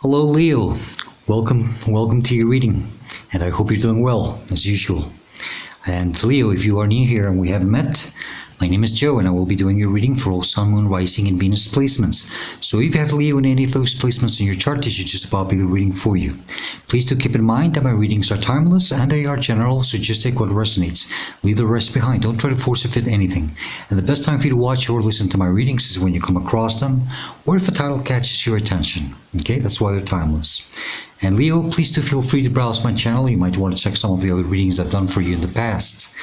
Hello Leo, welcome to your reading, and I hope you're doing well as usual. And Leo, if you are new here and we haven't met, my name is Joe and I will be doing your reading for all Sun, Moon, Rising and Venus placements. So if you have Leo in any of those placements in your chart, this should just about be the reading for you. Please do keep in mind that my readings are timeless and they are general, so just take what resonates. Leave the rest behind. Don't try to force fit anything. And the best time for you to watch or listen to my readings is when you come across them, or if a title catches your attention. Okay, that's why they're timeless. And Leo, please do feel free to browse my channel. You might want to check some of the other readings I've done for you in the past.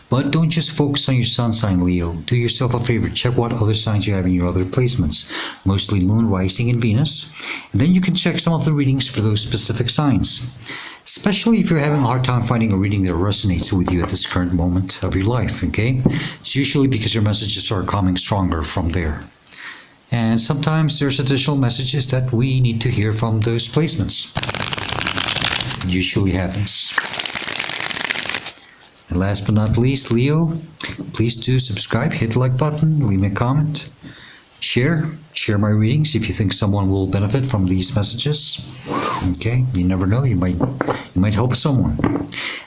But don't just focus on your sun sign, Leo. Do yourself a favor. Check what other signs you have in your other placements. Mostly Moon, Rising, and Venus. And then you can check some of the readings for those specific signs. Especially if you're having a hard time finding a reading that resonates with you at this current moment of your life, okay? It's usually because your messages are coming stronger from there. And sometimes there's additional messages that we need to hear from those placements. It usually happens. And last but not least, Leo, please do subscribe, hit the like button, leave me a comment, share my readings if you think someone will benefit from these messages. Okay, you never know, you might help someone.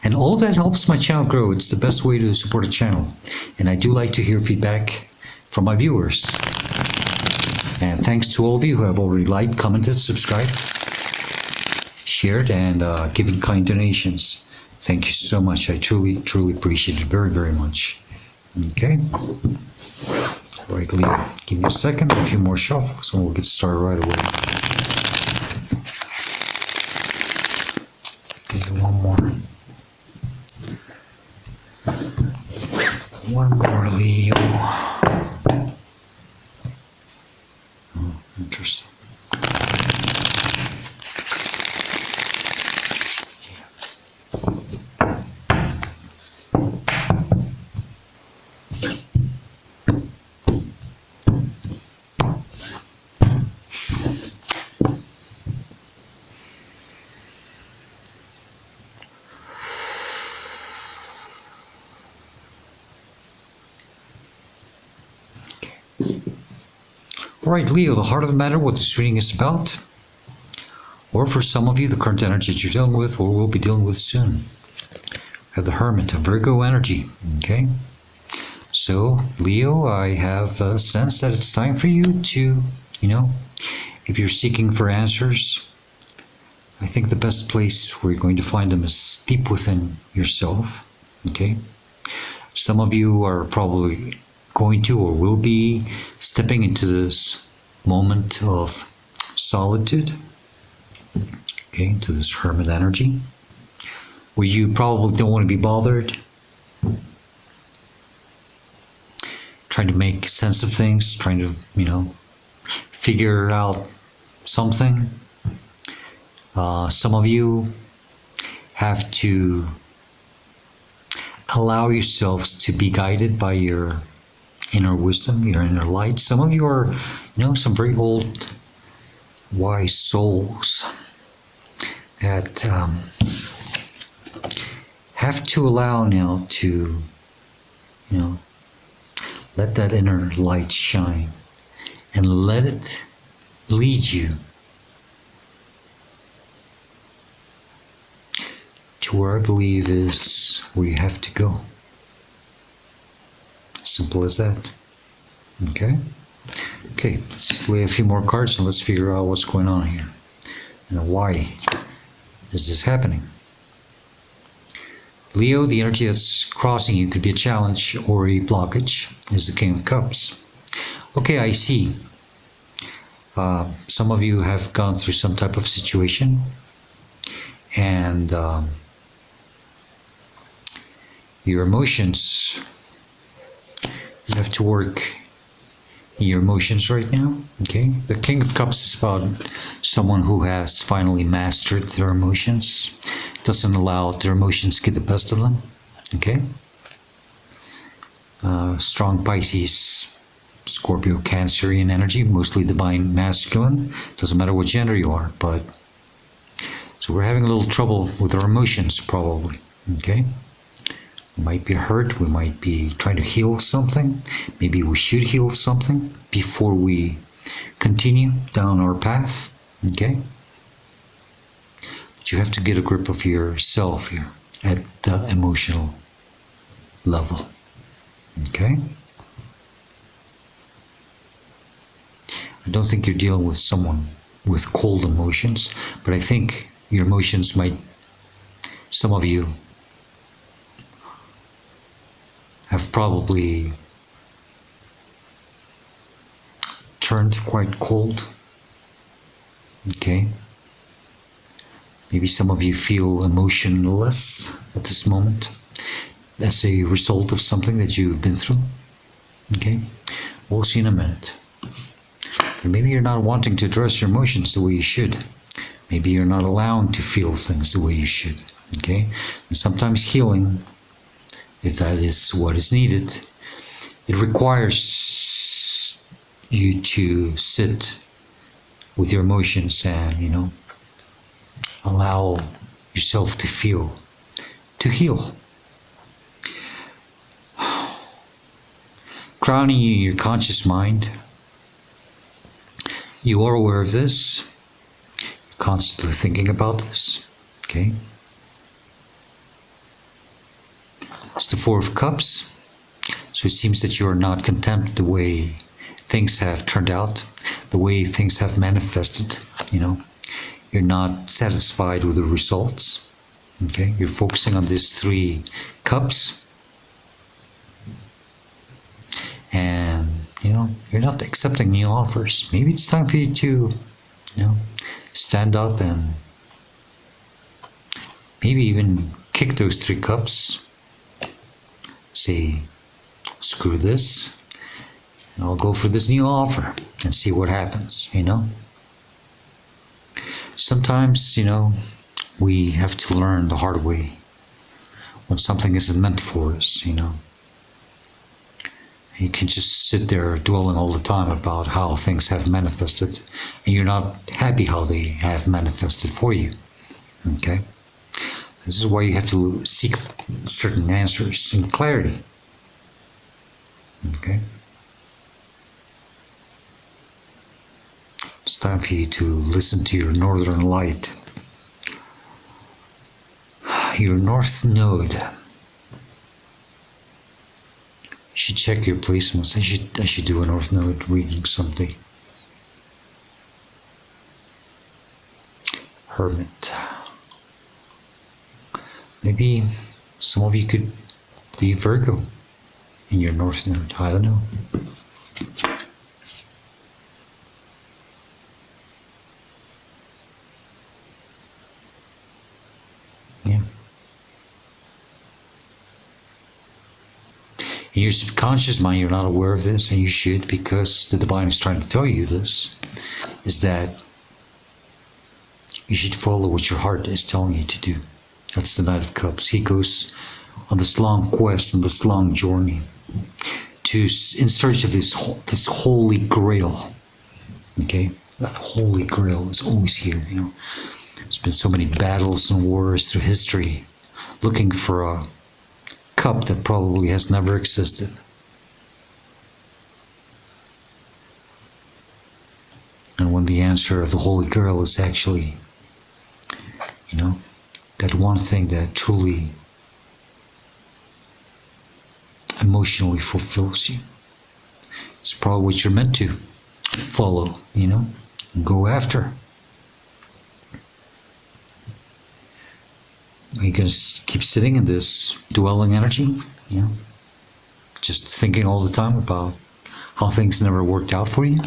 And all that helps my channel grow. It's the best way to support a channel. And I do like to hear feedback from my viewers. And thanks to all of you who have already liked, commented, subscribed, shared, and given kind donations. Thank you so much. I truly appreciate it very, very much. Okay. All right, Leo, give me a second, a few more shuffles, and we'll get started right away. Okay, one more, Leo. Oh, interesting. All right, Leo, the heart of the matter, what this reading is about, or for some of you, the current energy that you're dealing with or will be dealing with soon. We have the Hermit, a Virgo energy, okay? So, Leo, I have a sense that it's time for you to, if you're seeking for answers, I think the best place where you're going to find them is deep within yourself, okay? Some of you are probably going to or will be stepping into this moment of solitude, okay, into this hermit energy, where you probably don't want to be bothered, trying to make sense of things, trying to, figure out something. Some of you have to allow yourselves to be guided by your inner wisdom, your inner light. Some of you are, some very old, wise souls that have to allow now to, let that inner light shine and let it lead you to where I believe is where you have to go. Simple as that. Okay, let's just lay a few more cards and let's figure out what's going on here and why is this happening. Leo, the energy that's crossing you could be a challenge or a blockage, is the King of Cups. Okay, I see. Some of you have gone through some type of situation and your emotions, you have to work in your emotions right now, okay? The King of Cups is about someone who has finally mastered their emotions, doesn't allow their emotions to get the best of them, okay? Strong Pisces, Scorpio, Cancerian energy, mostly divine masculine, doesn't matter what gender you are, but so we're having a little trouble with our emotions probably, okay? We might be hurt, we might be trying to heal something. Maybe we should heal something before we continue down our path, okay? But you have to get a grip of yourself here at the emotional level. Okay? I don't think you're dealing with someone with cold emotions, but I think your emotions might, some of you have probably turned quite cold. Okay? Maybe some of you feel emotionless at this moment as a result of something that you've been through. Okay? We'll see in a minute. But maybe you're not wanting to address your emotions the way you should. Maybe you're not allowing to feel things the way you should. Okay? And sometimes healing, if that is what is needed, it requires you to sit with your emotions and, allow yourself to feel, to heal. Grounding you in your conscious mind, you are aware of this, constantly thinking about this, okay? It's the Four of Cups, so it seems that you are not content the way things have turned out, the way things have manifested, You're not satisfied with the results, okay? You're focusing on these 3 cups, and you're not accepting new offers. Maybe it's time for you to stand up and maybe even kick those 3 cups, say, screw this, and I'll go for this new offer and see what happens. Sometimes we have to learn the hard way when something isn't meant for us. You can just sit there dwelling all the time about how things have manifested, and you're not happy how they have manifested for you. Okay? This is why you have to seek certain answers and clarity. Okay? It's time for you to listen to your northern light, your north node. You should check your placements. I should do a north node reading someday. Hermit. Maybe some of you could be Virgo in your north node. I don't know. Yeah. In your subconscious mind, you're not aware of this, and you should, because the divine is trying to tell you this, is that you should follow what your heart is telling you to do. That's the Knight of Cups. He goes on this long quest, on this long journey, in search of this holy grail. Okay? That holy grail is always here, There's been so many battles and wars through history, looking for a cup that probably has never existed. And when the answer of the Holy Grail is actually, that one thing that truly emotionally fulfills you, it's probably what you're meant to follow, and go after. Are you going to keep sitting in this dwelling energy? Just thinking all the time about how things never worked out for you?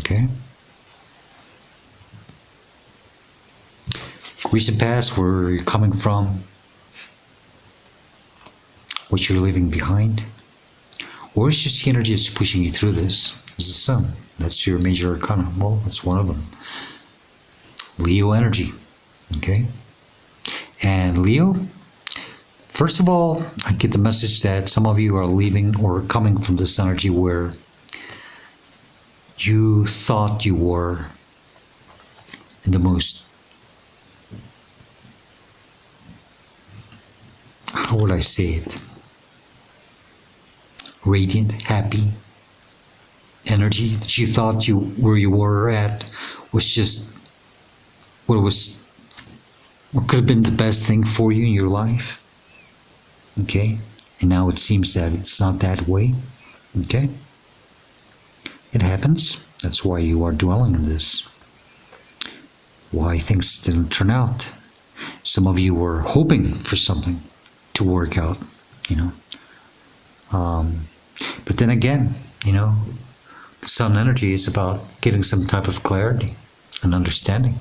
Okay. Recent past, where you're coming from, what you're leaving behind, or it's just the energy that's pushing you through this, is the Sun. That's your major arcana. Well, that's one of them. Leo energy. Okay. And Leo, first of all, I get the message that some of you are leaving or coming from this energy where you thought you were in the most, how would I say it, radiant, happy energy, that you thought where you were at was just what was what could have been the best thing for you in your life. Okay? And now it seems that it's not that way. Okay? It happens. That's why you are dwelling in this. Why things didn't turn out. Some of you were hoping for something to work out, you know. But then again, you know, the sun energy is about getting some type of clarity and understanding.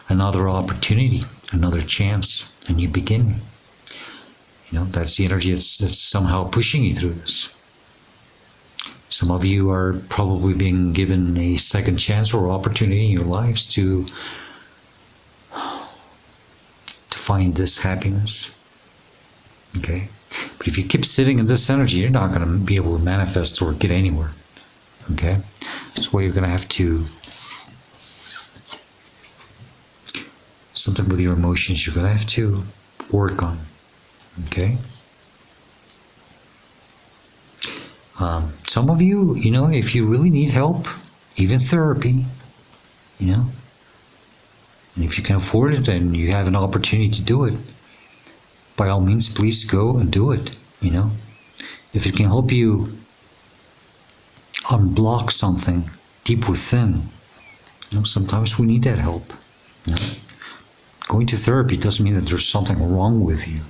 Another opportunity, another chance, a new beginning. You know, that's the energy that's somehow pushing you through this. Some of you are probably being given a second chance or opportunity in your lives to find this happiness. Okay? But if you keep sitting in this energy, you're not going to be able to manifest or get anywhere. Okay? That's why you're going to have to, something with your emotions, you're going to have to work on. Okay? Some of you, you know, if you really need help, even therapy, you know, and if you can afford it and you have an opportunity to do it, by all means, please go and do it, you know. If it can help you unblock something deep within, you know, sometimes we need that help. You know? Going to therapy doesn't mean that there's something wrong with you.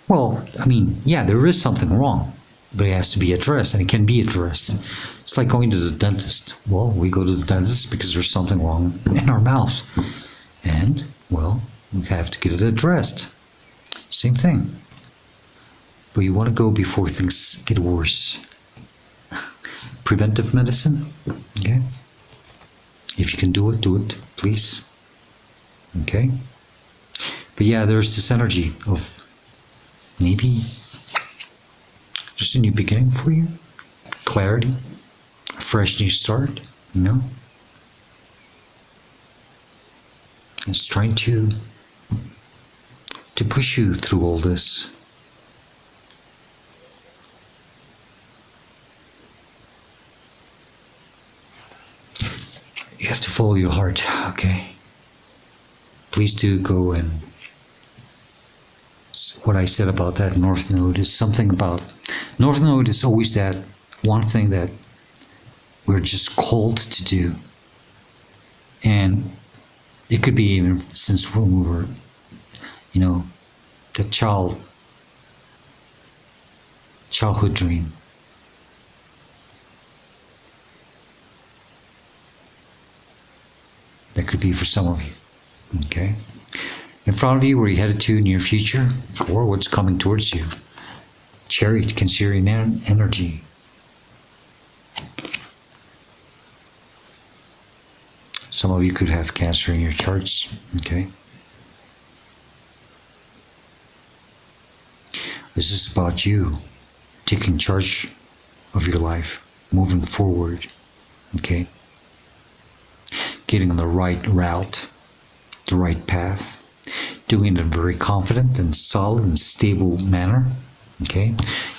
Well, I mean, yeah, there is something wrong, but it has to be addressed, and it can be addressed. It's like going to the dentist. Well, we go to the dentist because there's something wrong in our mouth. And, well, we have to get it addressed. Same thing. But you want to go before things get worse. Preventive medicine, okay? If you can do it, please. Okay? But yeah, there's this energy of maybe just a new beginning for you. Clarity. A fresh new start, you know? It's trying to push you through all this. You have to follow your heart, okay? Please do go, and what I said about that North Node is something about, North Node is always that one thing that we're just called to do. And it could be even since when we were, you know, the childhood dream. That could be for some of you. Okay? In front of you, where you're headed to near future, or what's coming towards you. Chariot, Cancerian energy. Some of you could have Cancer in your charts. Okay? This is about you taking charge of your life, moving forward. Okay? Getting on the right route, the right path, doing it in a very confident and solid and stable manner. Okay?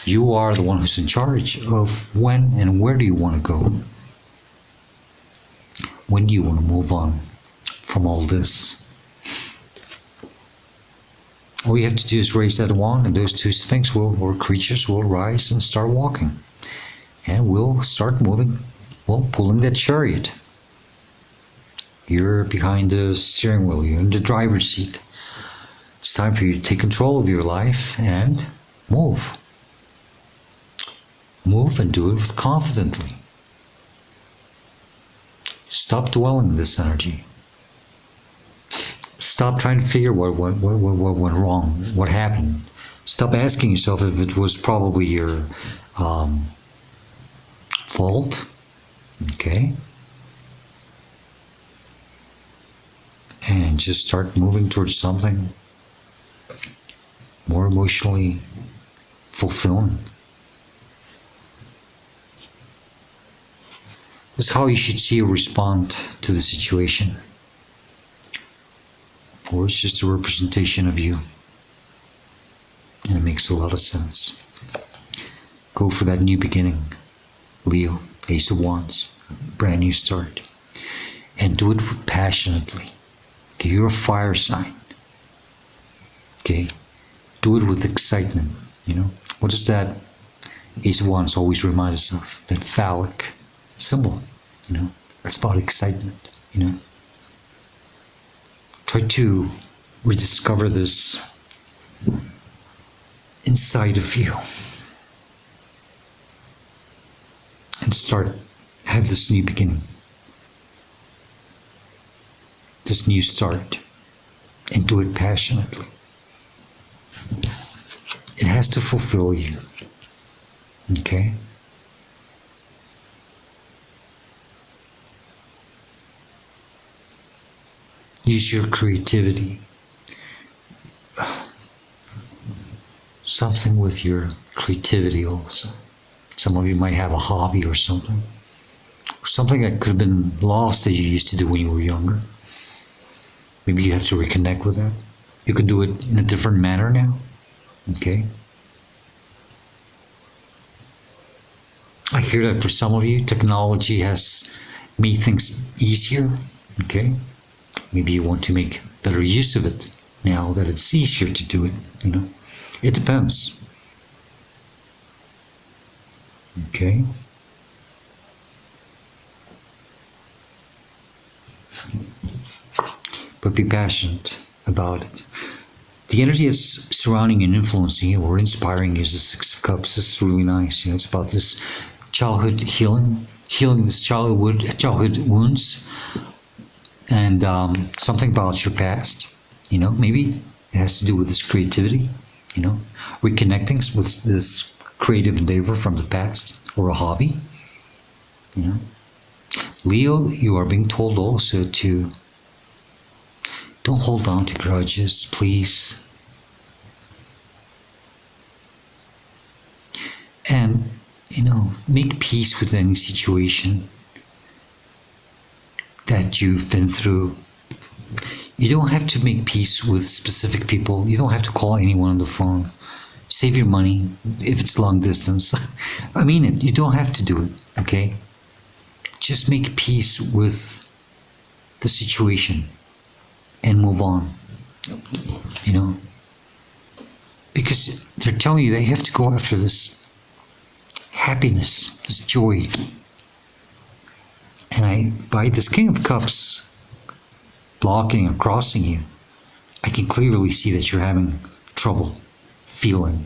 You are the one who's in charge of when and where do you want to go. When do you want to move on from all this? All you have to do is raise that wand, and those two things or creatures will rise and start walking. And we'll start moving, well, pulling that chariot. You're behind the steering wheel, you're in the driver's seat. It's time for you to take control of your life and move. Move and do it confidently. Stop dwelling in this energy. Stop trying to figure what went wrong, what happened. Stop asking yourself if it was probably your fault. Okay? And just start moving towards something more emotionally fulfilling. This is how you should see or respond to the situation. Or it's just a representation of you. And it makes a lot of sense. Go for that new beginning. Leo, Ace of Wands, brand new start. And do it passionately. Okay, you're a fire sign. Okay, do it with excitement. What does that Ace of Wands always remind us of? That phallic symbol. It's about excitement. Try to rediscover this inside of you and have this new beginning, this new start, and do it passionately. It has to fulfill you. Okay? Use your creativity. Something with your creativity also. Some of you might have a hobby or something. Something that could have been lost that you used to do when you were younger. Maybe you have to reconnect with that. You can do it in a different manner now. Okay? I hear that for some of you, technology has made things easier. Okay? Maybe you want to make better use of it now that it's easier to do it. It depends. Okay? But be passionate about it. The energy that's surrounding and influencing you or inspiring you is the Six of Cups. It's really nice. It's about this childhood healing this childhood wounds, and something about your past. Maybe it has to do with this creativity. Reconnecting with this creative endeavor from the past or a hobby. Leo, you are being told also to don't hold on to grudges, please. And, make peace with any situation that you've been through. You don't have to make peace with specific people. You don't have to call anyone on the phone. Save your money if it's long distance. I mean it. You don't have to do it, okay? Just make peace with the situation and move on. Because they're telling you they have to go after this happiness, this joy. And by this King of Cups blocking and crossing you, I can clearly see that you're having trouble feeling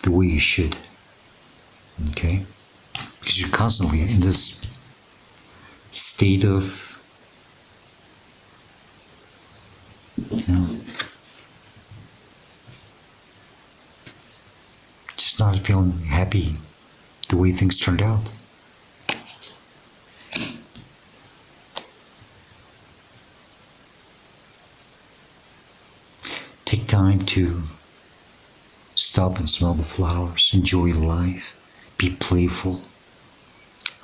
the way you should. Okay? Because you're constantly in this state of, just not feeling happy the way things turned out. Take time to stop and smell the flowers, enjoy life, be playful,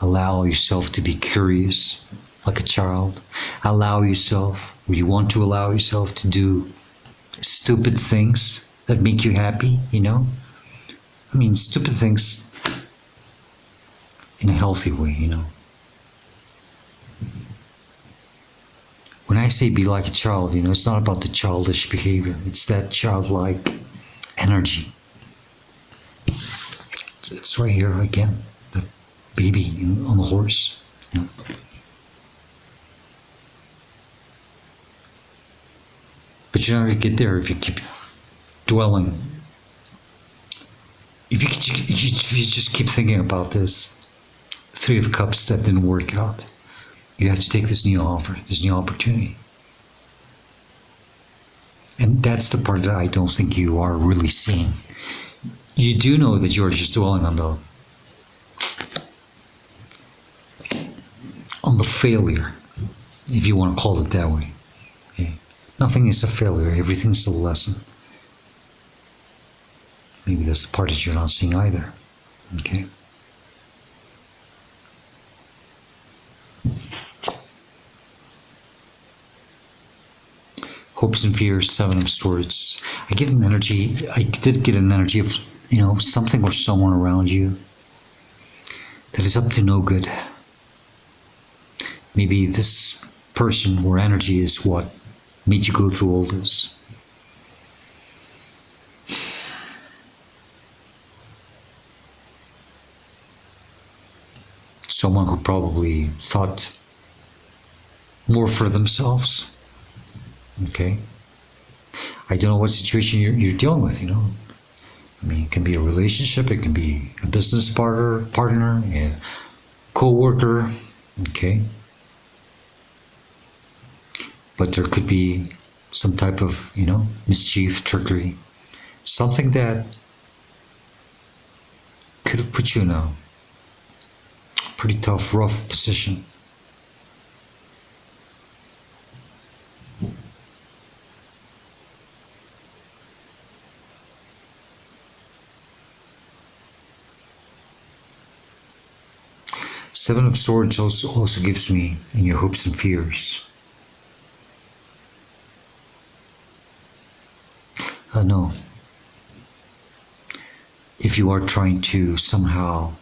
allow yourself to be curious like a child, you want to allow yourself to do stupid things that make you happy, stupid things in a healthy way, When I say be like a child, it's not about the childish behavior. It's that childlike energy. It's right here again, the baby on the horse. But you're not going to get there if you keep dwelling. If you just keep thinking about this Three of Cups that didn't work out, you have to take this new offer, this new opportunity. And that's the part that I don't think you are really seeing. You do know that you're just dwelling on the failure, if you want to call it that way. Okay? Nothing is a failure, everything's a lesson. Maybe that's the part that you're not seeing either. Okay? Hopes and fears, Seven of Swords. I did get an energy of, something or someone around you that is up to no good. maybe this person or energy is what made you go through all this. Someone who probably thought more for themselves. Okay? I don't know what situation you're dealing with, I mean, it can be a relationship, it can be a business partner, a co-worker, okay? But there could be some type of, mischief, trickery, something that could have put you in a pretty tough, rough position. Seven of Swords also gives me in your hopes and fears. No. If you are trying to somehow,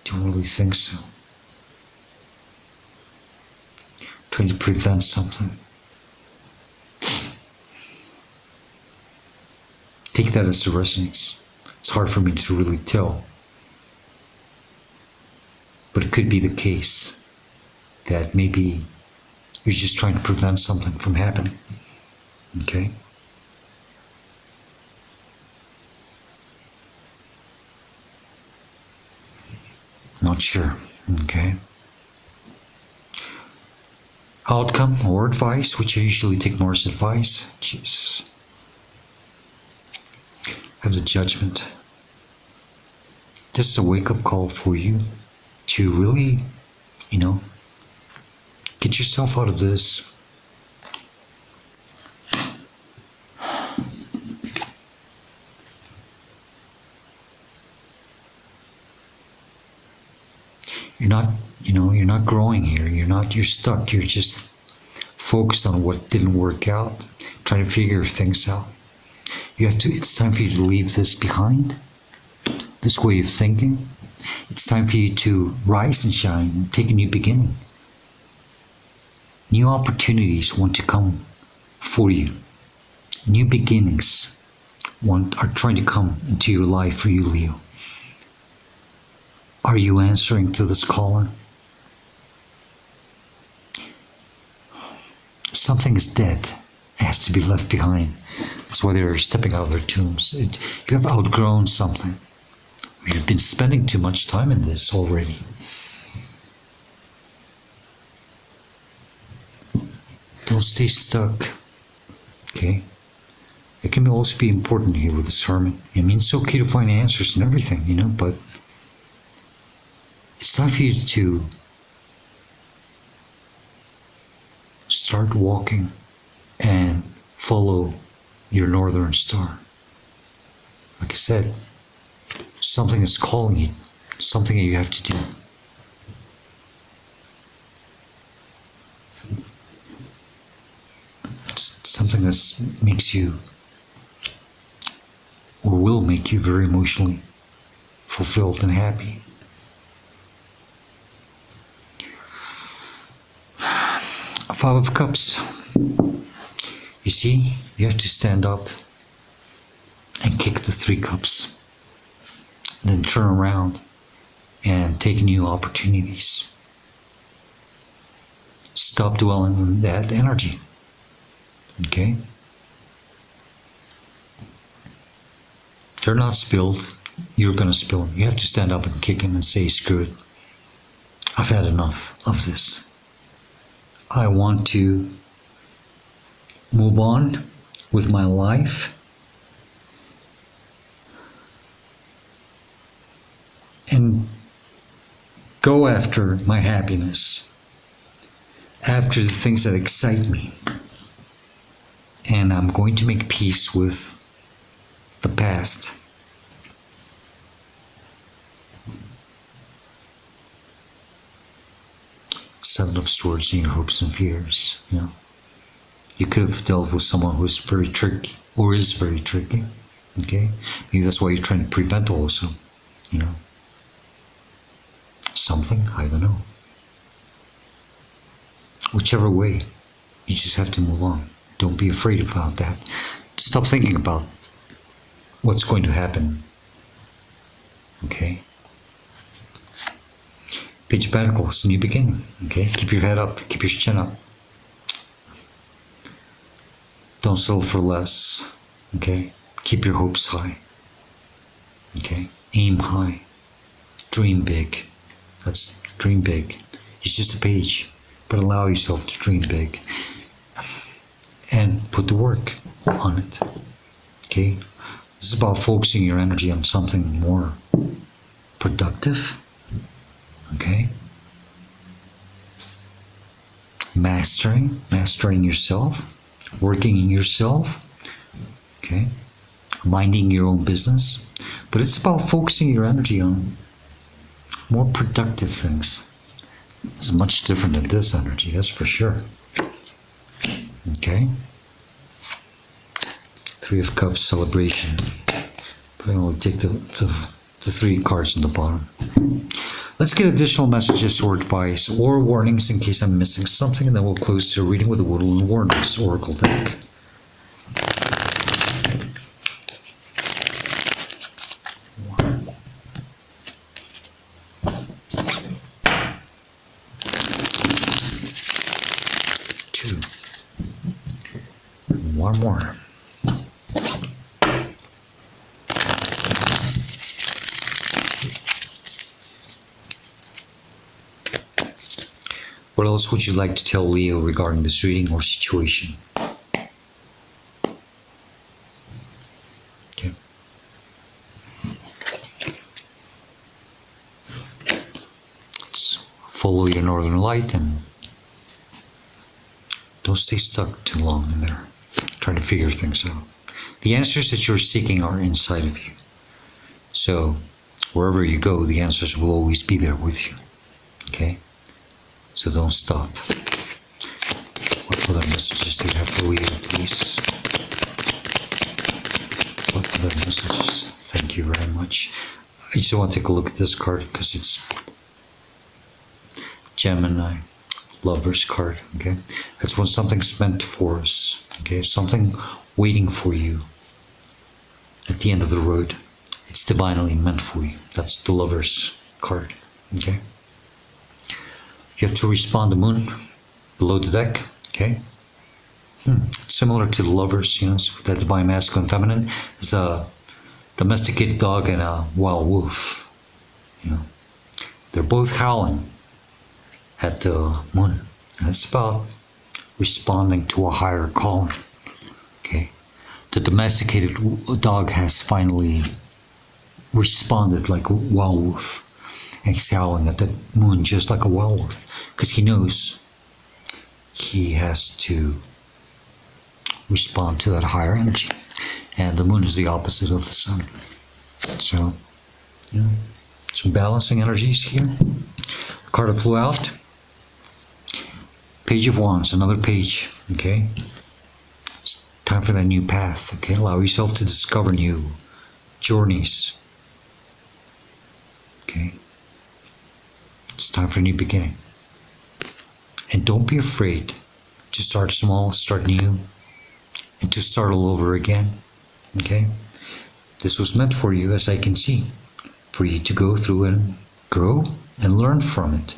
don't really think so. Trying to prevent something. Take that as a resonance. It's hard for me to really tell. But it could be the case that maybe you're just trying to prevent something from happening. Okay? Not sure. Okay? Outcome or advice, which I usually take more as advice. Jesus. Have the Judgment. This is a wake-up call for you to really, get yourself out of this. You're not growing here. You're stuck. You're just focused on what didn't work out, trying to figure things out. It's time for you to leave this behind, this way of thinking. It's time for you to rise and shine and take a new beginning. New opportunities want to come for you. New beginnings are trying to come into your life for you, Leo. Are you answering to this calling? Something is dead. It has to be left behind. That's why they're stepping out of their tombs. You have outgrown something. You've been spending too much time in this already. Don't stay stuck. Okay? It can also be important here with this Hermit. I mean, it's okay to find answers and everything, but it's time for you to start walking and follow your northern star. Like I said, something is calling you, something that you have to do. It's something that makes you, or will make you, very emotionally fulfilled and happy. Five of Cups. You see, you have to stand up and kick the 3 cups. And then turn around and take new opportunities. Stop dwelling on that energy. Okay? They're not spilled. You're going to spill them. You have to stand up and kick them and say, screw it. I've had enough of this. I want to move on with my life and go after my happiness, after the things that excite me. And I'm going to make peace with the past. Seven of Swords in your hopes and fears. You could have dealt with someone who's very tricky, or is very tricky. Okay, maybe that's why you're trying to prevent also. something, I don't know. Whichever way, you just have to move on. Don't be afraid about that. Stop thinking about what's going to happen. Okay? Page of Pentacles, new beginning. Okay? Keep your head up. Keep your chin up. Don't settle for less. Okay? Keep your hopes high. Okay? Aim high. Dream big. That's dream big. It's just a page, but allow yourself to dream big. And put the work on it. Okay? This is about focusing your energy on something more productive. Okay? Mastering yourself, working in yourself. Okay? Minding your own business. But it's about focusing your energy on more productive things. It's much different than this energy, that's for sure. Okay? Three of Cups, celebration. But I'm going to take the three cards on the bottom. Let's get additional messages or advice or warnings in case I'm missing something, and then we'll close the reading with the Woodland Warnings Oracle deck. One. Two. And one more. What else would you like to tell Leo regarding this reading or situation? Okay. Let's follow your northern light and don't stay stuck too long in there trying to figure things out. The answers that you're seeking are inside of you. So wherever you go, the answers will always be there with you. Okay? So don't stop. What other messages do you have for Leo, please? What other messages? Thank you very much. I just want to take a look at this card because it's Gemini, Lover's card. Okay, that's when something's meant for us. Okay, something waiting for you at the end of the road. It's divinely meant for you. That's the Lover's card. Okay. You have to respond to Moon below the deck, okay? Similar to the Lovers, you know, that divine masculine feminine is a domesticated dog and a wild wolf. You know, they're both howling at the Moon, and it's about responding to a higher calling. Okay, the domesticated dog has finally responded like a wild wolf. And he's howling at the Moon just like a werewolf because he knows he has to respond to that higher energy. And the Moon is the opposite of the Sun. So, you know, some balancing energies here. The card that flew out, Page of Wands, another page, okay? It's time for that new path, okay? Allow yourself to discover new journeys, okay? It's time for a new beginning. And don't be afraid to start small, start new, and to start all over again. Okay? This was meant for you, as I can see, for you to go through and grow and learn from it.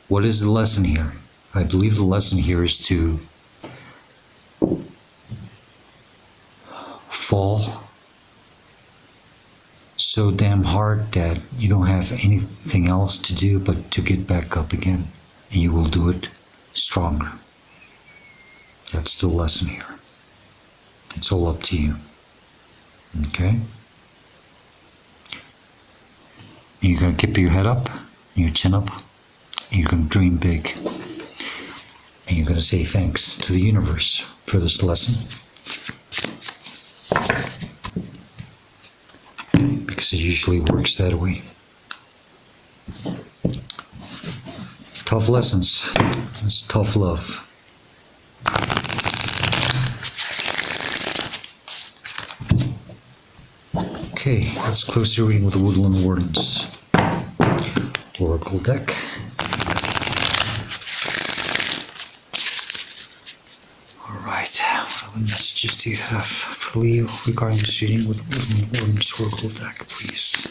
What is the lesson here? I believe the lesson here is to fall so damn hard that you don't have anything else to do but to get back up again, and you will do it stronger. That's the lesson here. It's all up to you. Okay? And you're going to keep your head up, and your chin up, and you're going to dream big. And you're going to say thanks to the universe for this lesson. Because it usually works that way. Tough lessons. It's tough love. Okay, let's close the reading with the Woodland Wardens. Oracle deck. Alright, what other messages do you have for Leo regarding this reading with Orange Oracle deck, please?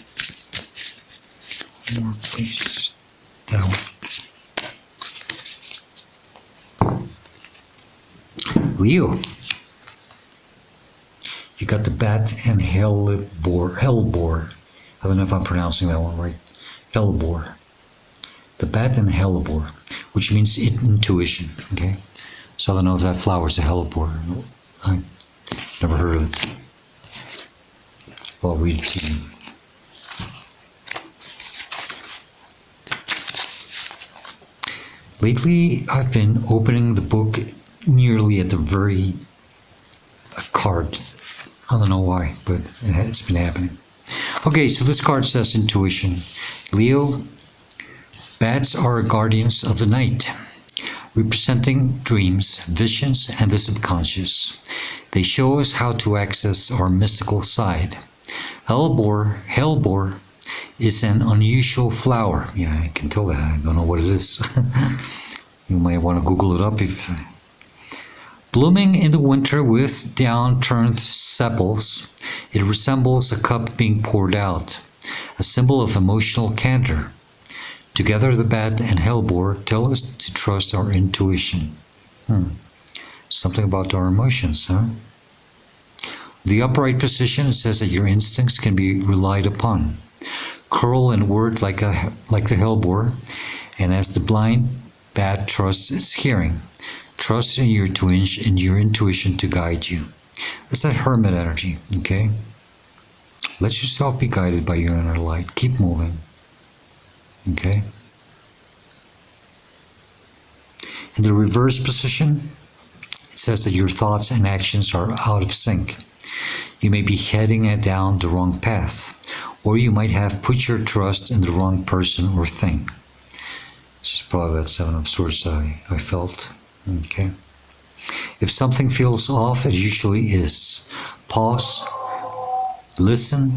One more, please. That one. Leo, you got the bat and hellebore. I don't know if I'm pronouncing that one right. Hellebore. The bat and hellebore, which means intuition. Okay, so I don't know if that flower is a hellebore. I never heard of it. Well, I'll read it to you. Lately, I've been opening the book nearly at the very card. I don't know why, but it's been happening. Okay, so this card says intuition. Leo, bats are guardians of the night, representing dreams, visions, and the subconscious. They show us how to access our mystical side. Hellebore is an unusual flower. Yeah, I can tell that. I don't know what it is. You might want to Google it up if... Blooming in the winter with downturned sepals, it resembles a cup being poured out, a symbol of emotional candor. Together, the bat and hellebore tell us to trust our intuition. Something about our emotions, huh? The upright position says that your instincts can be relied upon. Curl inward like the hellebore, and as the blind bat trusts its hearing. Trust in your intuition to guide you. That's that hermit energy, okay? Let yourself be guided by your inner light. Keep moving, okay? In the reverse position, it says that your thoughts and actions are out of sync. You may be heading down the wrong path, or you might have put your trust in the wrong person or thing. This is probably that Seven of Swords I felt. Okay. If something feels off, it usually is. Pause, listen,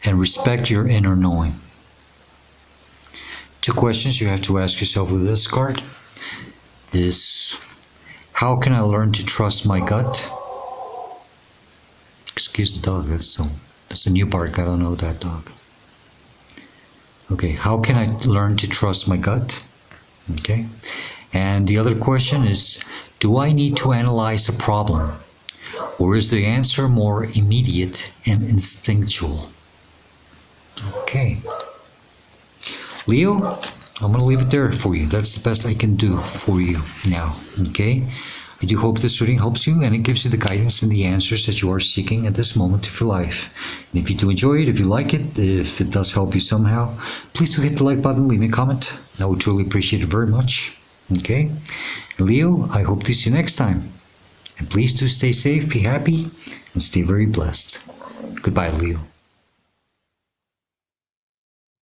and respect your inner knowing. Two questions you have to ask yourself with this card is, how can I learn to trust my gut? Excuse the dog, that's a new bark. I don't know that dog. Okay, how can I learn to trust my gut? Okay. And the other question is, do I need to analyze a problem? Or is the answer more immediate and instinctual? Okay. Leo, I'm going to leave it there for you. That's the best I can do for you now. Okay? I do hope this reading helps you and it gives you the guidance and the answers that you are seeking at this moment of your life. And if you do enjoy it, if you like it, if it does help you somehow, please do hit the like button, leave me a comment. I would truly appreciate it very much. Okay? Leo, I hope to see you next time. And please do stay safe, be happy, and stay very blessed. Goodbye, Leo.